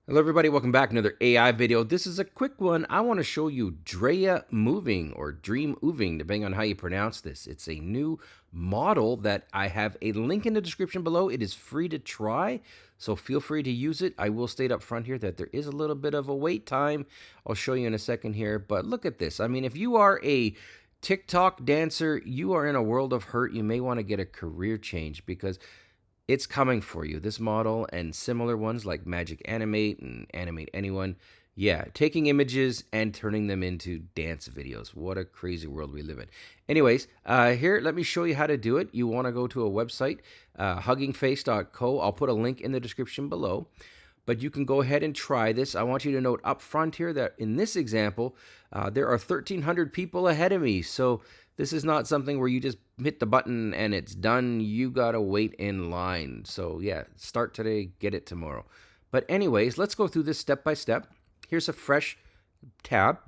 Hello everybody, welcome back to another AI video. This is a quick one. I want to show you Drea Moving or DreaMoving, depending on how you pronounce this. It's a new model that I have a link in the description below. It is free to try, so feel free to use it. I will state up front here that there is a little bit of a wait time. I'll show you in a second here, but look at this. I mean, if you are a TikTok dancer, you are in a world of hurt. You may want to get a career change because it's coming for you. This model and similar ones like Magic Animate and Animate Anyone. Yeah, taking images and turning them into dance videos. What a crazy world we live in. Anyways, here, let me show you how to do it. You want to go to a website, huggingface.co. I'll put a link in the description below. But you can go ahead and try this. I want you to note up front here that in this example, there are 1,300 people ahead of me. So this is not something where you just hit the button and it's done. You got to wait in line. So yeah, start today, get it tomorrow. But anyways, let's go through this step by step. Here's a fresh tab.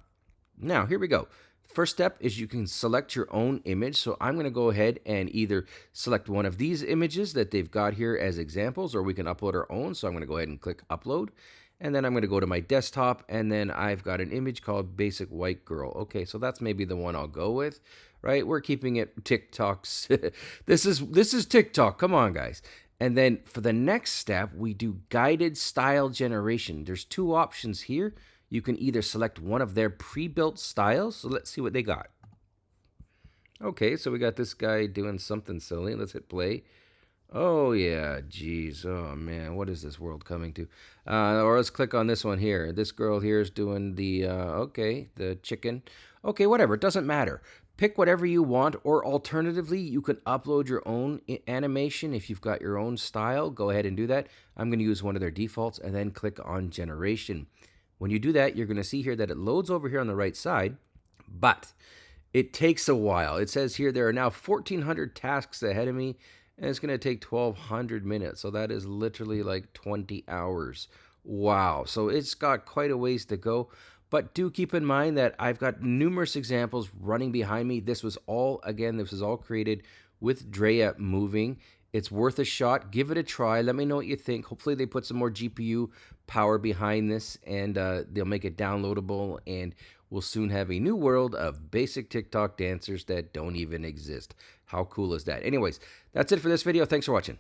Now, here we go. First step is you can select your own image. So I'm going to go ahead and either select one of these images that they've got here as examples, or we can upload our own. So I'm going to go ahead and click upload. And then I'm going to go to my desktop, and then I've got an image called Basic White Girl. Okay, so that's maybe the one I'll go with, right? We're keeping it TikToks. This is TikTok. Come on, guys. And then for the next step, we do guided style generation. There's two options here. You can either select one of their pre-built styles. So let's see what they got. Okay, so we got this guy doing something silly. Let's hit play. Oh, yeah, geez. Oh, man, what is this world coming to? Or let's click on this one here. This girl here is doing the chicken. Okay, whatever. It doesn't matter. Pick whatever you want, or alternatively, you can upload your own animation. If you've got your own style, go ahead and do that. I'm going to use one of their defaults and then click on generation. When you do that, you're going to see here that it loads over here on the right side, but it takes a while. It says here there are now 1,400 tasks ahead of me, and it's going to take 1,200 minutes. So that is literally like 20 hours. Wow. So it's got quite a ways to go. But do keep in mind that I've got numerous examples running behind me. This was all created with Drea Moving. It's worth a shot. Give it a try. Let me know what you think. Hopefully they put some more GPU power behind this, and they'll make it downloadable, and we'll soon have a new world of basic TikTok dancers that don't even exist. How cool is that? Anyways, that's it for this video. Thanks for watching.